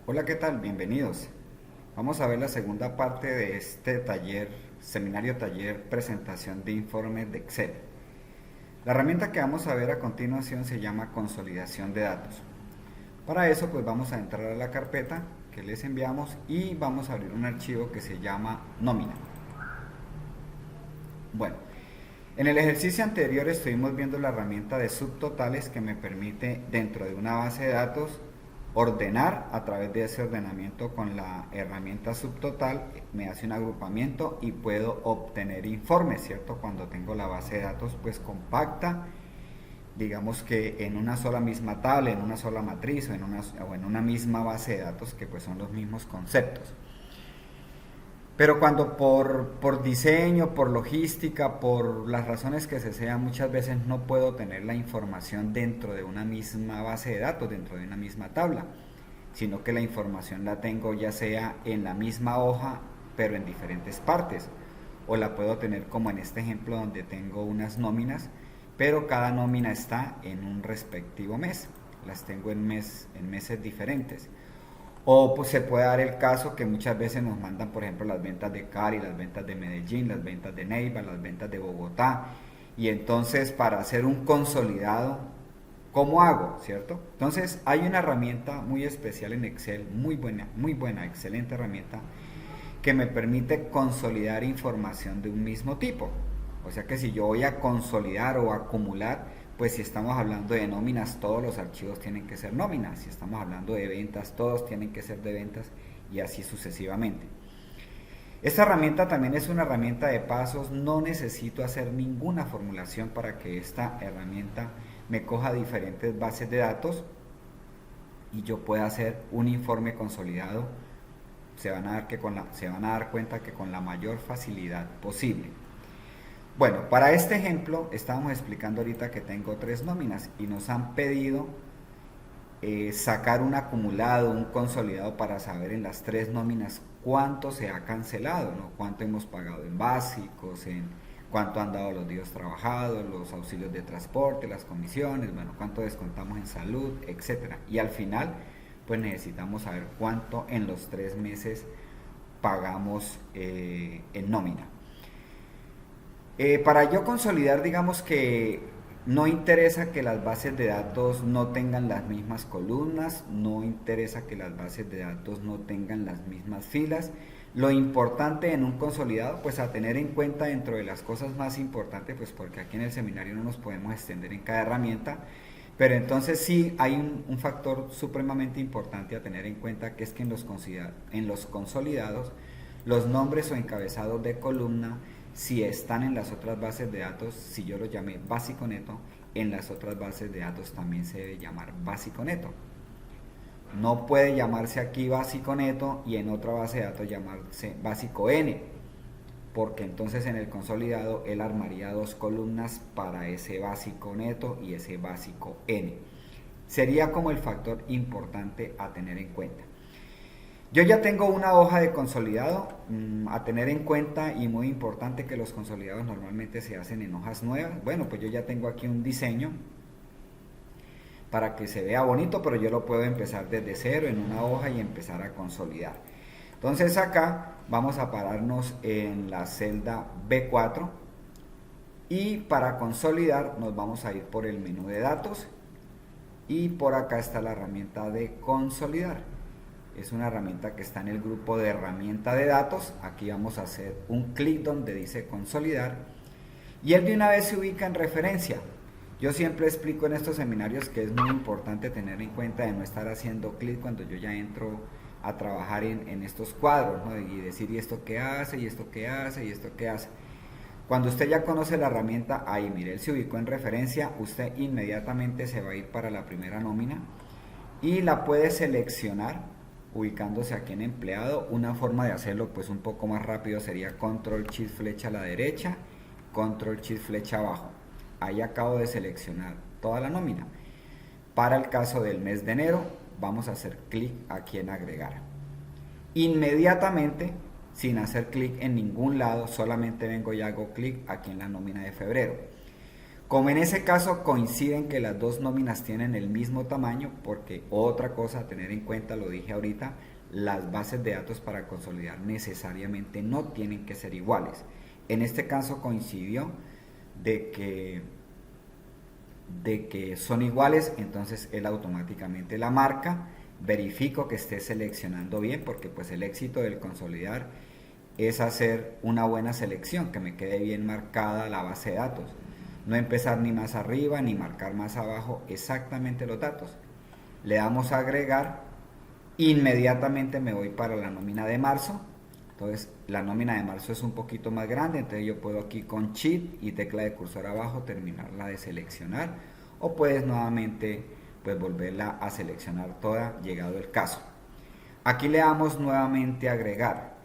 Hola, ¿qué tal? Bienvenidos. Vamos a ver la segunda parte de este taller, seminario taller, presentación de informes de Excel. La herramienta que vamos a ver a continuación se llama consolidación de datos. Para eso pues vamos a entrar a la carpeta que les enviamos y vamos a abrir un archivo que se llama nómina. Bueno, en el ejercicio anterior estuvimos viendo la herramienta de subtotales que me permite dentro de una base de datos ordenar a través de ese ordenamiento con la herramienta subtotal, me hace un agrupamiento y puedo obtener informes, ¿cierto? Cuando tengo la base de datos pues compacta, digamos que en una sola misma tabla, en una sola matriz o en una misma base de datos que pues son los mismos conceptos. Pero cuando por diseño, por logística, por las razones que se sean, muchas veces no puedo tener la información dentro de una misma base de datos, dentro de una misma tabla, sino que la información la tengo ya sea en la misma hoja, pero en diferentes partes. O la puedo tener como en este ejemplo donde tengo unas nóminas, pero cada nómina está en un respectivo mes. Las tengo en meses diferentes. O pues se puede dar el caso que muchas veces nos mandan, por ejemplo, las ventas de Cali, las ventas de Medellín, las ventas de Neiva, las ventas de Bogotá. Y entonces para hacer un consolidado, ¿cómo hago? ¿Cierto? Entonces hay una herramienta muy especial en Excel, muy buena, excelente herramienta, que me permite consolidar información de un mismo tipo. O sea que si yo voy a consolidar o acumular, pues si estamos hablando de nóminas, todos los archivos tienen que ser nóminas. Si estamos hablando de ventas, todos tienen que ser de ventas y así sucesivamente. Esta herramienta también es una herramienta de pasos, no necesito hacer ninguna formulación para que esta herramienta me coja diferentes bases de datos y yo pueda hacer un informe consolidado. Se van a dar cuenta que con la mayor facilidad posible. Bueno, para este ejemplo estábamos explicando ahorita que tengo tres nóminas y nos han pedido sacar un acumulado, un consolidado para saber en las tres nóminas cuánto se ha cancelado, ¿no? Cuánto hemos pagado en básicos, en cuánto han dado los días trabajados, los auxilios de transporte, las comisiones, bueno, cuánto descontamos en salud, etcétera. Y al final, pues necesitamos saber cuánto en los 3 meses pagamos en nómina. Para yo consolidar, digamos que no interesa que las bases de datos no tengan las mismas columnas, no interesa que las bases de datos no tengan las mismas filas. Lo importante en un consolidado, pues a tener en cuenta dentro de las cosas más importantes, pues porque aquí en el seminario no nos podemos extender en cada herramienta, pero entonces sí hay un factor supremamente importante a tener en cuenta, que es que en los consolidados, los nombres o encabezados de columna, si están en las otras bases de datos, si yo lo llamé básico neto, en las otras bases de datos también se debe llamar básico neto. No puede llamarse aquí básico neto y en otra base de datos llamarse básico n, porque entonces en el consolidado él armaría dos columnas para ese básico neto y ese básico n. Sería como el factor importante a tener en cuenta. Yo ya tengo una hoja de consolidado a tener en cuenta, y muy importante que los consolidados normalmente se hacen en hojas nuevas. Bueno, pues yo ya tengo aquí un diseño para que se vea bonito, pero yo lo puedo empezar desde cero en una hoja y empezar a consolidar. Entonces acá vamos a pararnos en la celda B4 y para consolidar nos vamos a ir por el menú de datos y por acá está la herramienta de consolidar. Es una herramienta que está en el grupo de herramienta de datos. Aquí vamos a hacer un clic donde dice consolidar y él de una vez se ubica en referencia. Yo siempre explico en estos seminarios que es muy importante tener en cuenta de no estar haciendo clic cuando yo ya entro a trabajar en estos cuadros, ¿no? Y decir, ¿y esto qué hace? ¿Y esto qué hace? ¿Y esto qué hace? Cuando usted ya conoce la herramienta, ahí mire, él se ubicó en referencia, usted inmediatamente se va a ir para la primera nómina y la puede seleccionar ubicándose aquí en empleado. Una forma de hacerlo pues un poco más rápido sería control shift flecha a la derecha, control shift flecha abajo. Ahí acabo de seleccionar toda la nómina. Para el caso del mes de enero vamos a hacer clic aquí en agregar. Inmediatamente, sin hacer clic en ningún lado, solamente vengo y hago clic aquí en la nómina de febrero. Como en ese caso coinciden que las dos nóminas tienen el mismo tamaño, porque otra cosa a tener en cuenta, lo dije ahorita, las bases de datos para consolidar necesariamente no tienen que ser iguales. En este caso coincidió de que son iguales, entonces él automáticamente la marca. Verifico que esté seleccionando bien, porque pues el éxito del consolidar es hacer una buena selección, que me quede bien marcada la base de datos. No empezar ni más arriba ni marcar más abajo exactamente los datos. Le damos a agregar, inmediatamente me voy para la nómina de marzo. Entonces la nómina de marzo es un poquito más grande, entonces yo puedo aquí con Shift y tecla de cursor abajo terminarla de seleccionar, o puedes nuevamente pues volverla a seleccionar toda llegado el caso. Aquí le damos nuevamente a agregar.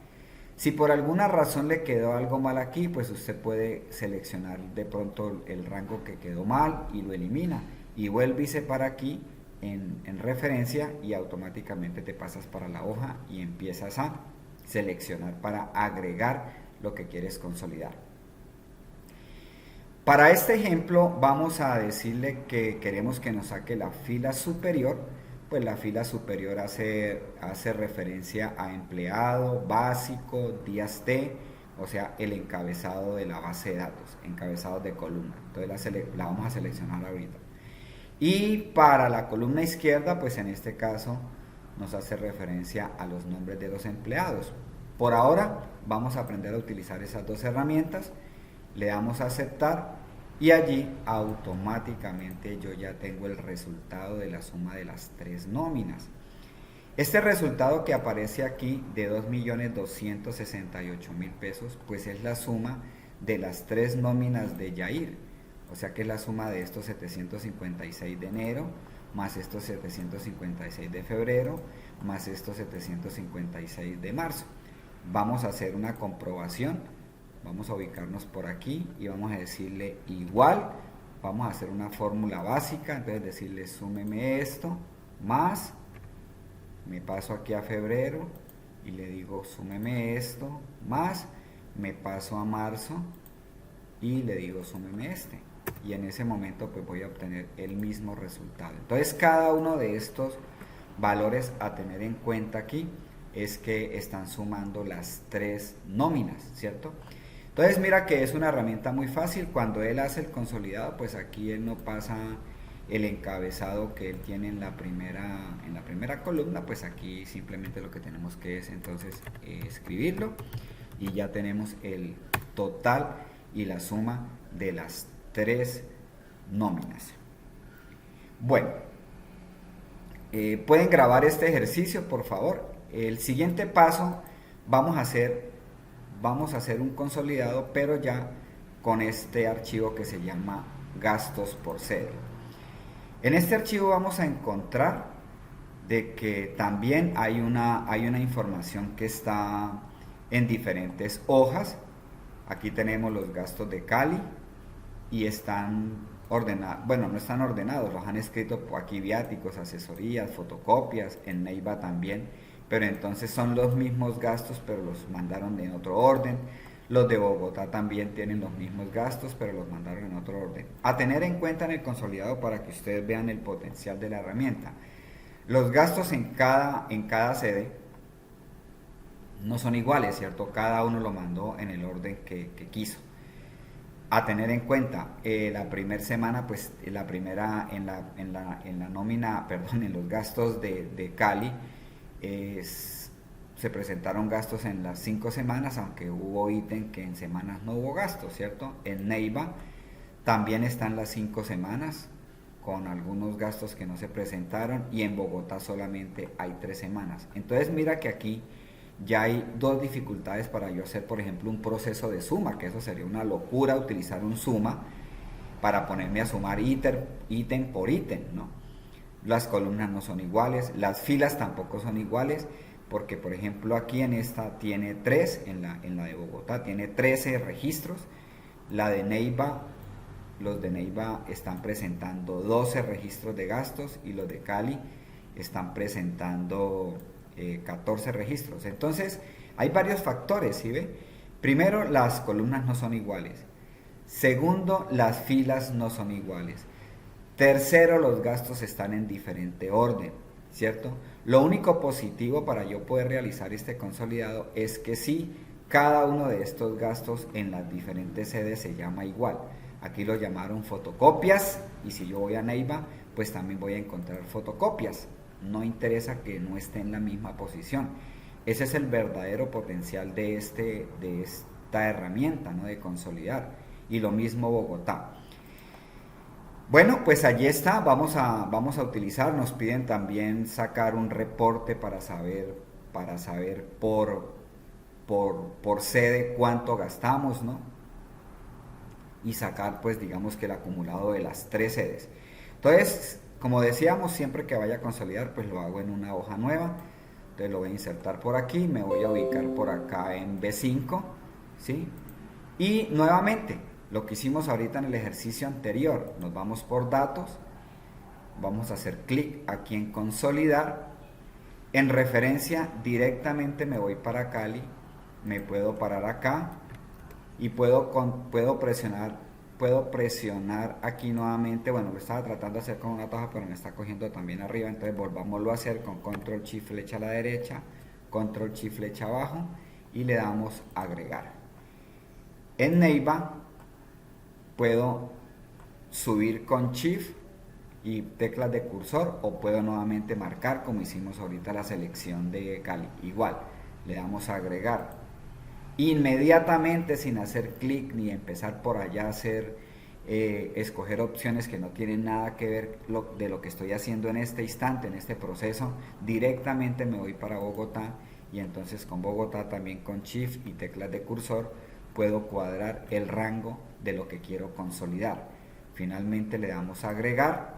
Si por alguna razón le quedó algo mal aquí, pues usted puede seleccionar de pronto el rango que quedó mal y lo elimina, y vuelve y se para aquí en referencia y automáticamente te pasas para la hoja y empiezas a seleccionar para agregar lo que quieres consolidar. Para este ejemplo vamos a decirle que queremos que nos saque la fila superior. Pues la fila superior hace referencia a empleado, básico, días T, o sea, el encabezado de la base de datos, encabezados de columna. Entonces la vamos a seleccionar ahorita. Y para la columna izquierda, pues en este caso nos hace referencia a los nombres de los empleados. Por ahora vamos a aprender a utilizar esas dos herramientas. Le damos a aceptar y allí automáticamente yo ya tengo el resultado de la suma de las tres nóminas. Este resultado que aparece aquí de 2.268.000 pesos, pues es la suma de las tres nóminas de Yair. O sea que es la suma de estos 756 de enero, más estos 756 de febrero, más estos 756 de marzo. Vamos a hacer una comprobación. Vamos a ubicarnos por aquí y vamos a decirle igual. Vamos a hacer una fórmula básica, entonces decirle súmeme esto, más, me paso aquí a febrero y le digo súmeme esto, más, me paso a marzo y le digo súmeme este. Y en ese momento pues voy a obtener el mismo resultado. Entonces cada uno de estos valores a tener en cuenta aquí es que están sumando las tres nóminas, ¿cierto? Entonces mira que es una herramienta muy fácil. Cuando él hace el consolidado, pues aquí él no pasa el encabezado que él tiene en la primera columna, pues aquí simplemente lo que tenemos que es entonces escribirlo y ya tenemos el total y la suma de las tres nóminas. Bueno, pueden grabar este ejercicio por favor. El siguiente paso vamos a hacer un consolidado, pero ya con este archivo que se llama gastos por sede. En este archivo vamos a encontrar de que también hay una información que está en diferentes hojas. Aquí tenemos los gastos de Cali y están ordenados, bueno, no están ordenados, los han escrito aquí: viáticos, asesorías, fotocopias, en Neiva también, pero entonces son los mismos gastos, pero los mandaron en otro orden. Los de Bogotá también tienen los mismos gastos, pero los mandaron en otro orden. A tener en cuenta en el consolidado para que ustedes vean el potencial de la herramienta. Los gastos en cada sede no son iguales, ¿cierto? Cada uno lo mandó en el orden que quiso. A tener en cuenta, la primera semana, pues la primera en la nómina, perdón, en los gastos de Cali, se presentaron gastos en las 5 semanas, aunque hubo ítem que en semanas no hubo gastos, ¿cierto? En Neiva también están las 5 semanas, con algunos gastos que no se presentaron, y en Bogotá solamente hay 3 semanas. Entonces mira que aquí ya hay dos dificultades para yo hacer, por ejemplo, un proceso de suma, que eso sería una locura utilizar un suma para ponerme a sumar ítem por ítem, ¿no? Las columnas no son iguales, las filas tampoco son iguales, porque por ejemplo aquí en esta tiene 3, en la de Bogotá tiene 13 registros, la de Neiva, los de Neiva están presentando 12 registros de gastos y los de Cali están presentando 14 registros. Entonces hay varios factores, ¿sí ve? Primero, las columnas no son iguales. Segundo, las filas no son iguales. Tercero, los gastos están en diferente orden, ¿cierto? Lo único positivo para yo poder realizar este consolidado es que sí, cada uno de estos gastos en las diferentes sedes se llama igual. Aquí lo llamaron fotocopias y si yo voy a Neiva, pues también voy a encontrar fotocopias. No interesa que no esté en la misma posición. Ese es el verdadero potencial de esta herramienta, ¿no? De consolidar. Y lo mismo Bogotá. Bueno, pues allí está, vamos a utilizar, nos piden también sacar un reporte para saber por sede cuánto gastamos, ¿no? Y sacar, pues digamos que el acumulado de las 3 sedes. Entonces, como decíamos, siempre que vaya a consolidar, pues lo hago en una hoja nueva. Entonces lo voy a insertar por aquí, me voy a ubicar por acá en B5, ¿sí? Y nuevamente, lo que hicimos ahorita en el ejercicio anterior, nos vamos por datos, vamos a hacer clic aquí en consolidar, en referencia directamente me voy para Cali, me puedo parar acá y puedo presionar aquí nuevamente. Bueno, lo estaba tratando de hacer con una taja, pero me está cogiendo también arriba, entonces volvámoslo a hacer con control shift flecha a la derecha, control shift flecha abajo y le damos agregar. En Neiva puedo subir con shift y teclas de cursor, o puedo nuevamente marcar como hicimos ahorita la selección de Cali. Igual, le damos a agregar. Inmediatamente, sin hacer clic ni empezar por allá a hacer escoger opciones que no tienen nada que ver de lo que estoy haciendo en este instante, en este proceso, directamente me voy para Bogotá, y entonces con Bogotá también con shift y teclas de cursor puedo cuadrar el rango de lo que quiero consolidar. Finalmente le damos a agregar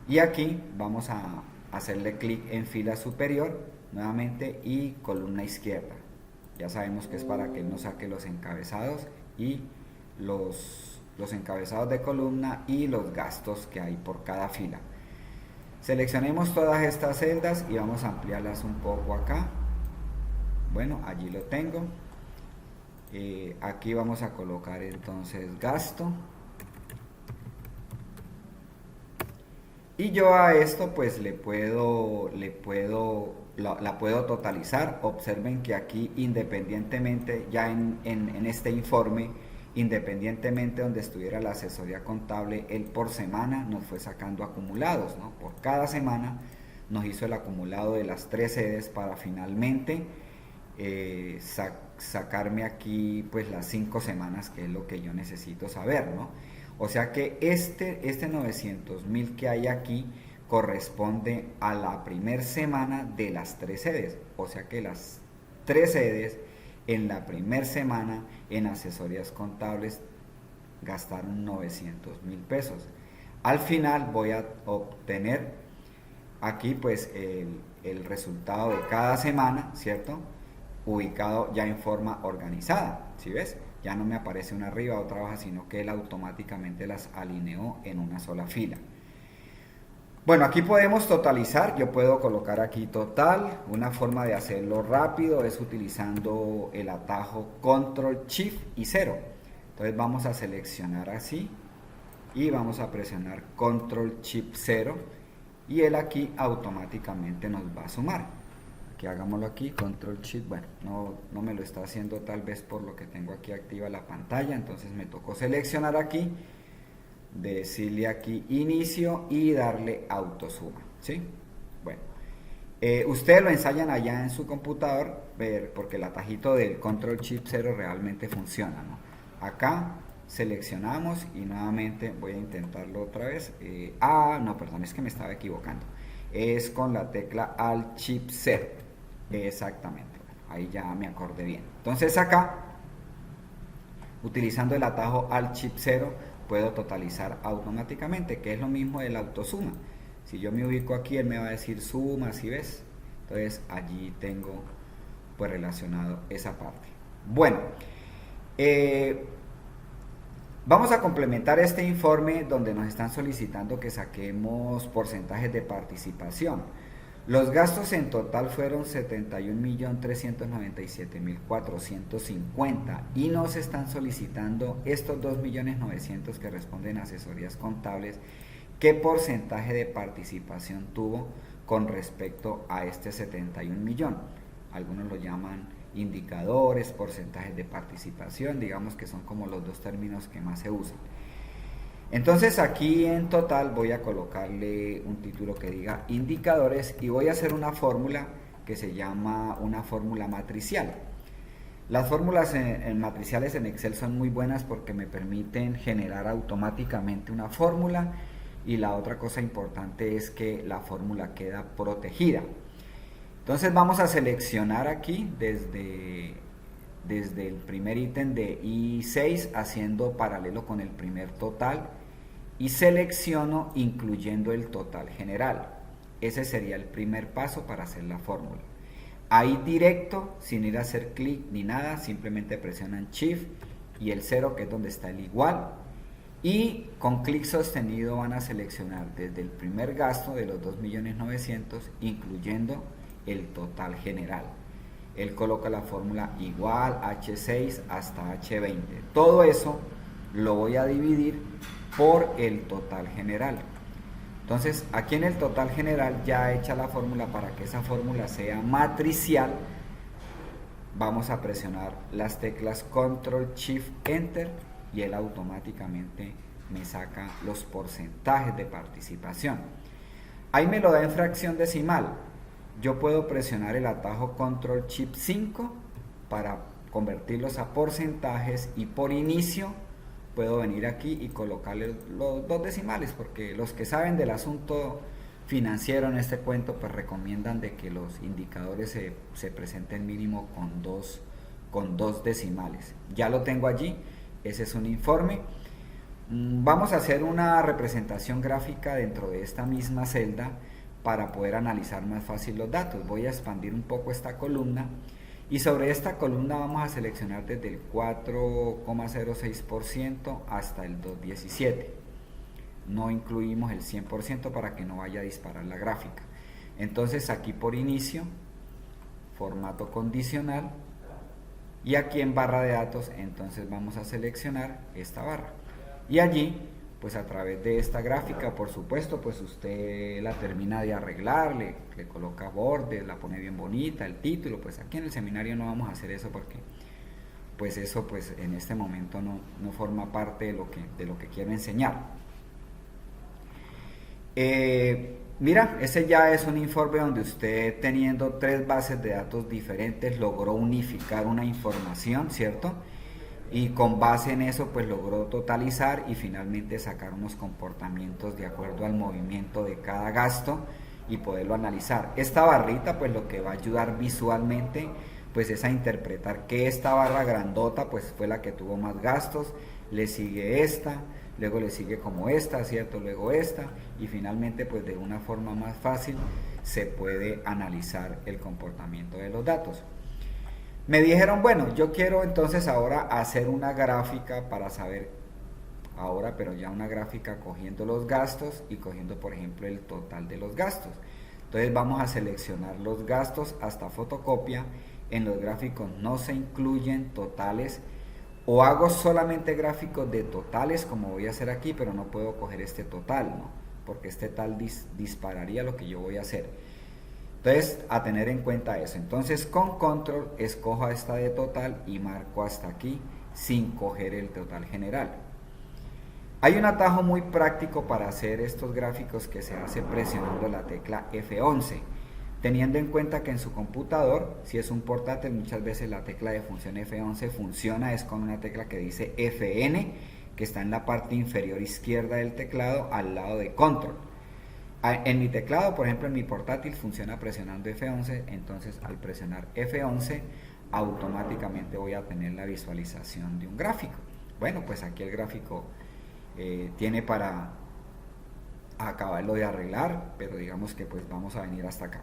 y aquí vamos a hacerle clic en fila superior nuevamente y columna izquierda. Ya sabemos que es para que él nos saque los encabezados y los encabezados de columna y los gastos que hay por cada fila. Seleccionemos todas estas celdas y vamos a ampliarlas un poco acá. Bueno, allí lo tengo. Aquí vamos a colocar entonces gasto. Y yo a esto pues la puedo totalizar. Observen que aquí independientemente, ya en este informe, independientemente donde estuviera la asesoría contable, él por semana nos fue sacando acumulados, ¿no? Por cada semana nos hizo el acumulado de las 3 sedes para finalmente sacarme aquí pues las 5 semanas, que es lo que yo necesito saber, ¿no? O sea que este 900.000 que hay aquí corresponde a la primera semana de las 3 sedes. O sea que las 3 sedes en la primera semana en asesorías contables gastaron 900.000 pesos. Al final voy a obtener aquí pues el resultado de cada semana, ¿cierto? Ubicado ya en forma organizada, ¿sí ves? Ya no me aparece una arriba, otra abajo, sino que él automáticamente las alineó en una sola fila. Bueno, aquí podemos totalizar. Yo puedo colocar aquí total. Una forma de hacerlo rápido es utilizando el atajo Control Shift y 0. Entonces vamos a seleccionar así y vamos a presionar Control Shift 0 y él aquí automáticamente nos va a sumar. Aquí hagámoslo aquí, Control Shift. Bueno, no me lo está haciendo tal vez por lo que tengo aquí activa la pantalla, entonces me tocó seleccionar aquí, decirle aquí inicio y darle autosuma, ¿sí? Bueno, ustedes lo ensayan allá en su computador, porque el atajito del Control Shift 0 realmente funciona, ¿no? Acá seleccionamos y nuevamente voy a intentarlo otra vez. No, perdón, es que me estaba equivocando. Es con la tecla Alt Shift 0. Exactamente, ahí ya me acordé bien. Entonces acá, utilizando el atajo Alt Shift 0, puedo totalizar automáticamente, que es lo mismo del autosuma. Si yo me ubico aquí, él me va a decir suma, ¿sí ves? Entonces allí tengo pues relacionado esa parte. Bueno, vamos a complementar este informe donde nos están solicitando que saquemos porcentajes de participación. Los gastos en total fueron 71.397.450 y nos están solicitando estos 2.900.000 que responden a asesorías contables. ¿Qué porcentaje de participación tuvo con respecto a este 71 millón? Algunos lo llaman indicadores, porcentajes de participación, digamos que son como los dos términos que más se usan. Entonces aquí en total voy a colocarle un título que diga indicadores y voy a hacer una fórmula que se llama una fórmula matricial. Las fórmulas matriciales en Excel son muy buenas porque me permiten generar automáticamente una fórmula, y la otra cosa importante es que la fórmula queda protegida. Entonces vamos a seleccionar aquí desde el primer ítem de I6 haciendo paralelo con el primer total y selecciono incluyendo el total general. Ese sería el primer paso para hacer la fórmula. Ahí directo, sin ir a hacer clic ni nada, simplemente presionan Shift y el 0, que es donde está el igual, y con clic sostenido van a seleccionar desde el primer gasto de los 2.900.000 incluyendo el total general. Él coloca la fórmula igual H6 hasta H20. Todo eso lo voy a dividir por el total general. Entonces aquí en el total general ya hecha la fórmula. Para que esa fórmula sea matricial vamos a presionar las teclas Control Shift Enter y él automáticamente me saca los porcentajes de participación. Ahí me lo da en fracción decimal. Yo puedo presionar el atajo Control Shift 5 para convertirlos a porcentajes, y por inicio puedo venir aquí y colocarle los dos decimales, porque los que saben del asunto financiero en este cuento pues recomiendan de que los indicadores se presenten mínimo con dos decimales. Ya lo tengo allí, ese es un informe. Vamos a hacer una representación gráfica dentro de esta misma celda para poder analizar más fácil los datos. Voy a expandir un poco esta columna y sobre esta columna vamos a seleccionar desde el 4,06% hasta el 2,17%. No incluimos el 100% para que no vaya a disparar la gráfica. Entonces aquí por inicio, formato condicional, y aquí en barra de datos entonces vamos a seleccionar esta barra, y allí pues a través de esta gráfica, por supuesto, pues usted la termina de arreglar, le coloca bordes, la pone bien bonita, el título. Pues aquí en el seminario no vamos a hacer eso porque pues eso pues en este momento no forma parte de lo que quiero enseñar. Mira, ese ya es un informe donde usted, teniendo 3 bases de datos diferentes, logró unificar una información, ¿cierto? Y con base en eso pues logró totalizar y finalmente sacar unos comportamientos de acuerdo al movimiento de cada gasto y poderlo analizar. Esta barrita pues lo que va a ayudar visualmente pues es a interpretar que esta barra grandota pues fue la que tuvo más gastos, le sigue esta, luego le sigue como esta, ¿cierto? Luego esta, y finalmente pues de una forma más fácil se puede analizar el comportamiento de los datos. Me dijeron, bueno, yo quiero entonces ahora hacer una gráfica para saber, ahora pero ya una gráfica cogiendo los gastos y cogiendo por ejemplo el total de los gastos. Entonces vamos a seleccionar los gastos hasta fotocopia. En los gráficos no se incluyen totales, o hago solamente gráficos de totales como voy a hacer aquí, pero no puedo coger este total, ¿no? Porque este tal dispararía lo que yo voy a hacer. Entonces, a tener en cuenta eso. Entonces, con control escojo esta de total y marco hasta aquí sin coger el total general. Hay un atajo muy práctico para hacer estos gráficos que se hace presionando la tecla F11. Teniendo en cuenta que en su computador, si es un portátil, muchas veces la tecla de función F11 funciona, es con una tecla que dice FN, que está en la parte inferior izquierda del teclado al lado de control. En mi teclado, por ejemplo en mi portátil, funciona presionando F11, entonces al presionar F11 automáticamente voy a tener la visualización de un gráfico. Bueno, pues aquí el gráfico tiene para acabarlo de arreglar, pero digamos que pues vamos a venir hasta acá.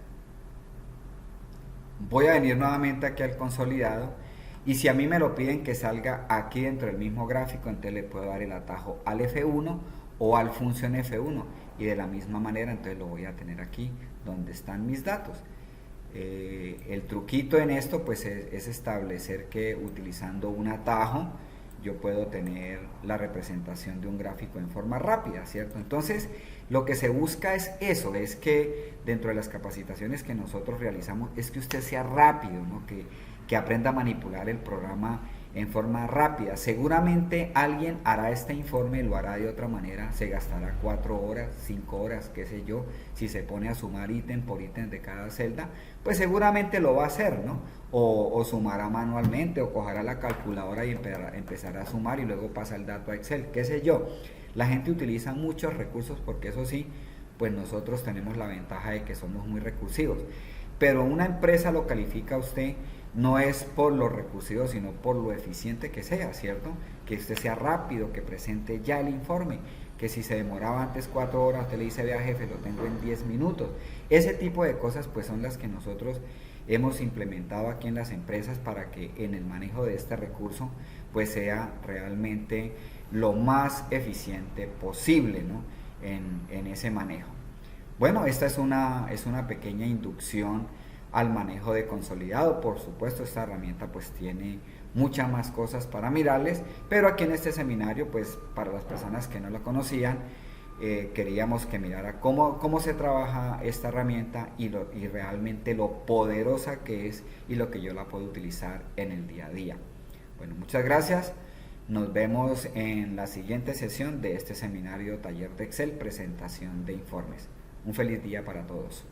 Voy a venir nuevamente aquí al consolidado, y si a mí me lo piden que salga aquí dentro del mismo gráfico, entonces le puedo dar el atajo al F1 o al función F1. y de la misma manera entonces lo voy a tener aquí donde están mis datos. El truquito en esto pues es establecer que utilizando un atajo yo puedo tener la representación de un gráfico en forma rápida, ¿cierto? Entonces, lo que se busca es eso, es que dentro de las capacitaciones que nosotros realizamos, es que usted sea rápido, ¿no? Que aprenda a manipular el programa en forma rápida. Seguramente alguien hará este informe, lo hará de otra manera, se gastará 4 horas, 5 horas, qué sé yo, si se pone a sumar ítem por ítem de cada celda, pues seguramente lo va a hacer, ¿no? O sumará manualmente, o cogerá la calculadora y empezará a sumar y luego pasa el dato a Excel, qué sé yo. La gente utiliza muchos recursos porque eso sí, pues nosotros tenemos la ventaja de que somos muy recursivos. Pero una empresa lo califica a usted no es por lo recursivo, sino por lo eficiente que sea, ¿cierto? Que usted sea rápido, que presente ya el informe, que si se demoraba antes 4 horas, usted le dice, vea jefe, lo tengo en 10 minutos. Ese tipo de cosas pues son las que nosotros hemos implementado aquí en las empresas para que en el manejo de este recurso pues sea realmente lo más eficiente posible, ¿no? en ese manejo. Bueno, esta es una pequeña inducción al manejo de consolidado. Por supuesto, esta herramienta pues tiene muchas más cosas para mirarles, pero aquí en este seminario pues para las personas que no la conocían, queríamos que mirara cómo se trabaja esta herramienta y realmente lo poderosa que es y lo que yo la puedo utilizar en el día a día. Bueno, muchas gracias. Nos vemos en la siguiente sesión de este seminario taller de Excel, presentación de informes. Un feliz día para todos.